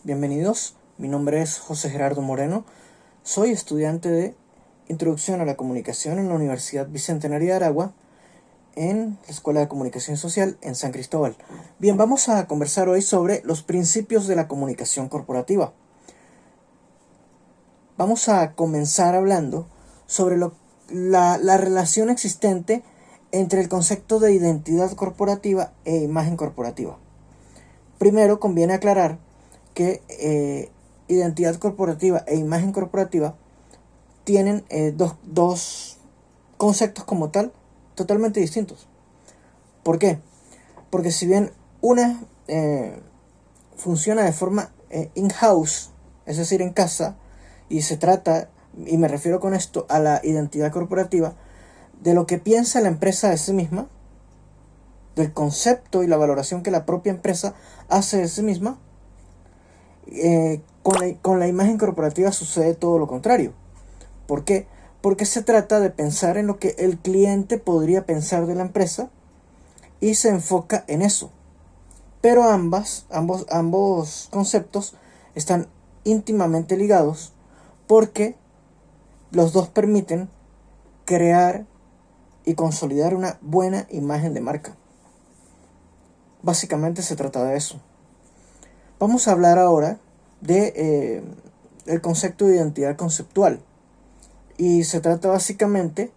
Bienvenidos, mi nombre es José Gerardo Moreno, soy estudiante de Introducción a la Comunicación en la Universidad Bicentenaria de Aragua, en la Escuela de Comunicación Social en San Cristóbal. Bien, vamos a conversar hoy sobre los principios de la comunicación corporativa. Vamos a comenzar hablando sobre la relación existente entre el concepto de identidad corporativa e imagen corporativa. Primero, conviene aclarar que identidad corporativa e imagen corporativa tienen dos conceptos como tal totalmente distintos. ¿Por qué? Porque si bien una funciona de forma in-house, es decir, en casa, y se trata, y me refiero con esto a la identidad corporativa, de lo que piensa la empresa de sí misma, del concepto y la valoración que la propia empresa hace de sí misma. Con la imagen corporativa sucede todo lo contrario. ¿Por qué? Porque se trata de pensar en lo que el cliente podría pensar de la empresa y se enfoca en eso. Pero ambos conceptos están íntimamente ligados porque los dos permiten crear y consolidar una buena imagen de marca. Básicamente se trata de eso. Vamos a hablar ahora de el concepto de identidad conceptual. Y se trata básicamente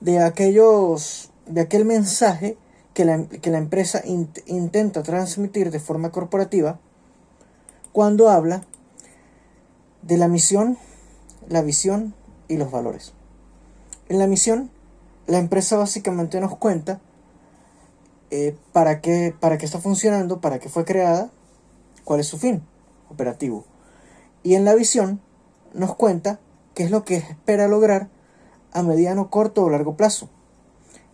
de aquel mensaje que la empresa intenta transmitir de forma corporativa cuando habla de la misión, la visión y los valores. En la misión, la empresa básicamente nos cuenta para qué está funcionando, para qué fue creada, cuál es su fin operativo. Y en la visión nos cuenta qué es lo que espera lograr a mediano, corto o largo plazo.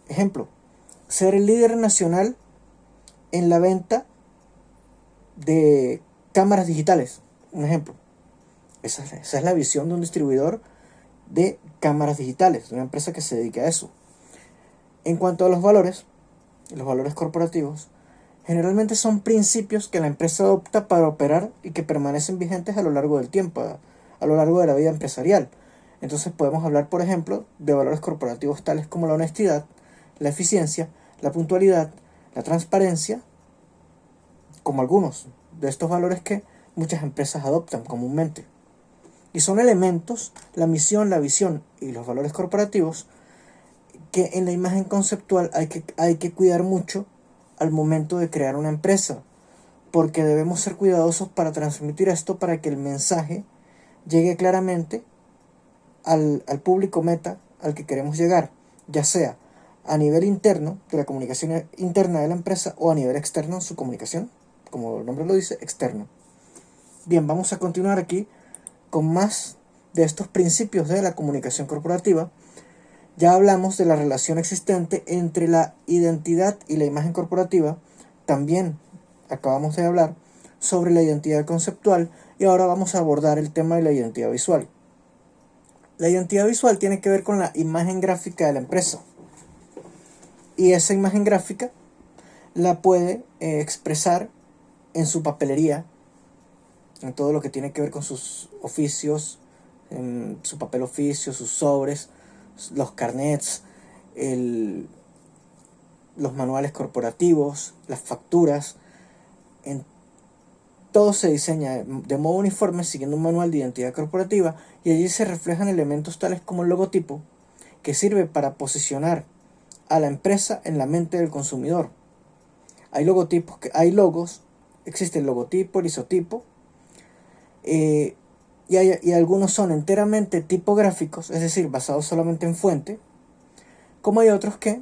Ejemplo, ser el líder nacional en la venta de cámaras digitales. Un ejemplo. Esa es la visión de un distribuidor de cámaras digitales, de una empresa que se dedique a eso. En cuanto a los valores corporativos, generalmente son principios que la empresa adopta para operar y que permanecen vigentes a lo largo del tiempo, a lo largo de la vida empresarial. Entonces podemos hablar, por ejemplo, de valores corporativos tales como la honestidad, la eficiencia, la puntualidad, la transparencia, como algunos de estos valores que muchas empresas adoptan comúnmente. Y son elementos, la misión, la visión y los valores corporativos, que en la imagen conceptual hay que cuidar mucho al momento de crear una empresa, porque debemos ser cuidadosos para transmitir esto para que el mensaje llegue claramente al público meta al que queremos llegar, ya sea a nivel interno, de la comunicación interna de la empresa, o a nivel externo, su comunicación, como el nombre lo dice, externo. Bien, vamos a continuar aquí con más de estos principios de la comunicación corporativa. Ya hablamos de la relación existente entre la identidad y la imagen corporativa. También acabamos de hablar sobre la identidad conceptual y ahora vamos a abordar el tema de la identidad visual. La identidad visual tiene que ver con la imagen gráfica de la empresa. Y esa imagen gráfica la puede expresar en su papelería, en todo lo que tiene que ver con sus oficios, en su papel oficio, sus sobres, los carnets, los manuales corporativos, las facturas. Todo se diseña de modo uniforme siguiendo un manual de identidad corporativa y allí se reflejan elementos tales como el logotipo, que sirve para posicionar a la empresa en la mente del consumidor. Hay logos, existe el logotipo, el isotipo, y algunos son enteramente tipográficos, es decir, basados solamente en fuente, como hay otros que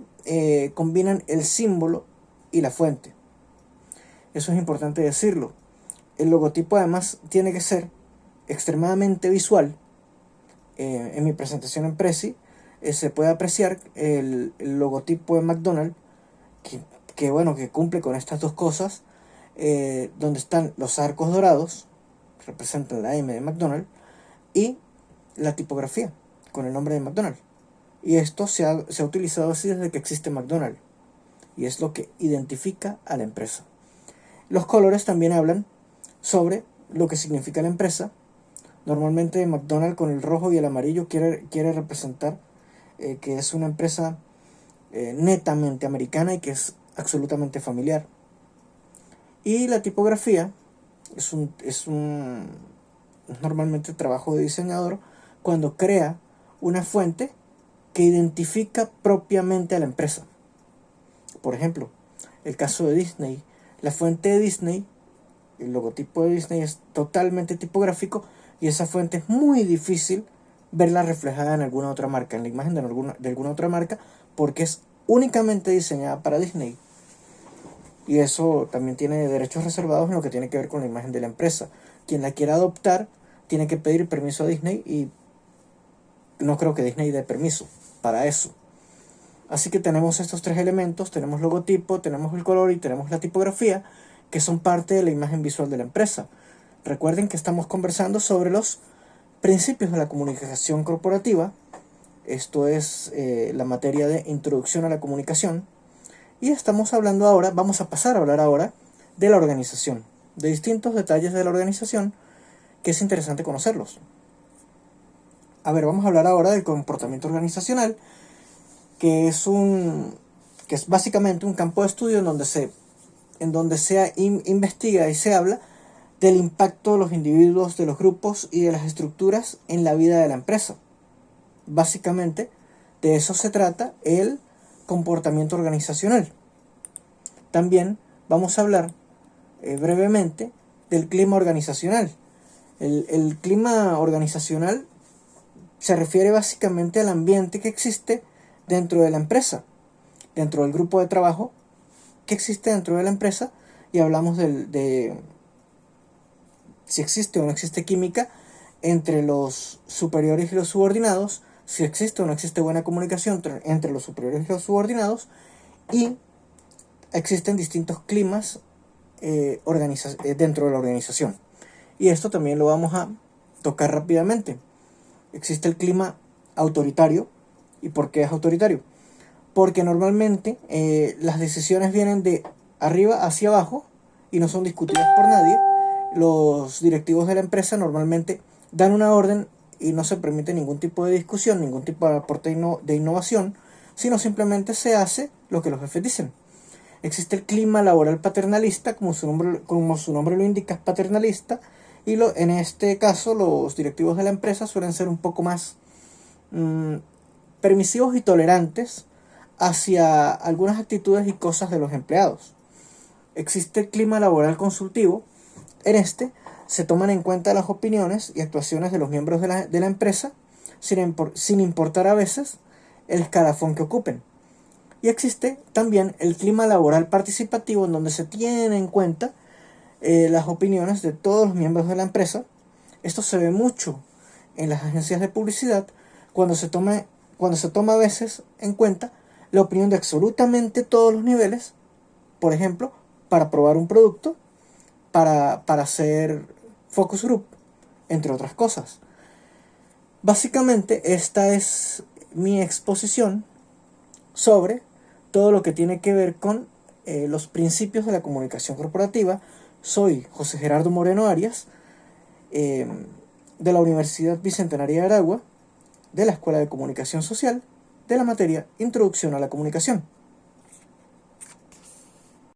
combinan el símbolo y la fuente. Eso es importante decirlo. El logotipo además tiene que ser extremadamente visual. En mi presentación en Prezi se puede apreciar el logotipo de McDonald's que cumple con estas dos cosas, donde están los arcos dorados, representan la M de McDonald's, y la tipografía con el nombre de McDonald's. Y esto se ha utilizado así desde que existe McDonald's, y es lo que identifica a la empresa. Los colores también hablan sobre lo que significa la empresa. Normalmente McDonald's con el rojo y el amarillo quiere representar que es una empresa netamente americana y que es absolutamente familiar. Y la tipografía es normalmente trabajo de diseñador cuando crea una fuente que identifica propiamente a la empresa. Por ejemplo, el caso de Disney, la fuente de Disney, el logotipo de Disney es totalmente tipográfico y esa fuente es muy difícil verla reflejada en alguna otra marca, en la imagen de alguna otra marca, porque es únicamente diseñada para Disney. Y eso también tiene derechos reservados en lo que tiene que ver con la imagen de la empresa. Quien la quiera adoptar tiene que pedir permiso a Disney y no creo que Disney dé permiso para eso. Así que tenemos estos tres elementos, tenemos logotipo, tenemos el color y tenemos la tipografía, que son parte de la imagen visual de la empresa. Recuerden que estamos conversando sobre los principios de la comunicación corporativa. Esto es la materia de introducción a la comunicación. Y vamos a pasar a hablar ahora de la organización, de distintos detalles de la organización que es interesante conocerlos. A ver, vamos a hablar ahora del comportamiento organizacional, que es básicamente un campo de estudio en donde se investiga y se habla del impacto de los individuos, de los grupos y de las estructuras en la vida de la empresa. Básicamente, de eso se trata el comportamiento organizacional. También vamos a hablar brevemente del clima organizacional. El clima organizacional se refiere básicamente al ambiente que existe dentro de la empresa, dentro del grupo de trabajo que existe dentro de la empresa, y hablamos de si existe o no existe química entre los superiores y los subordinados, si existe o no existe buena comunicación entre los superiores y los subordinados, y existen distintos climas dentro de la organización. Y esto también lo vamos a tocar rápidamente. Existe el clima autoritario. ¿Y por qué es autoritario? Porque normalmente las decisiones vienen de arriba hacia abajo y no son discutidas por nadie. Los directivos de la empresa normalmente dan una orden y no se permite ningún tipo de discusión, ningún tipo de aporte de innovación, sino simplemente se hace lo que los jefes dicen. Existe el clima laboral paternalista, como su nombre lo indica, es paternalista, y en este caso los directivos de la empresa suelen ser un poco más permisivos y tolerantes hacia algunas actitudes y cosas de los empleados. Existe el clima laboral consultivo. En este se toman en cuenta las opiniones y actuaciones de los miembros de la empresa sin importar a veces el escalafón que ocupen. Y existe también el clima laboral participativo, en donde se tienen en cuenta las opiniones de todos los miembros de la empresa. Esto se ve mucho en las agencias de publicidad cuando se toma a veces en cuenta la opinión de absolutamente todos los niveles, por ejemplo, para probar un producto, para hacer focus group, entre otras cosas. Básicamente esta es mi exposición sobre todo lo que tiene que ver con los principios de la comunicación corporativa. Soy José Gerardo Moreno Arias, de la Universidad Bicentenaria de Aragua, de la Escuela de Comunicación Social, de la materia Introducción a la Comunicación.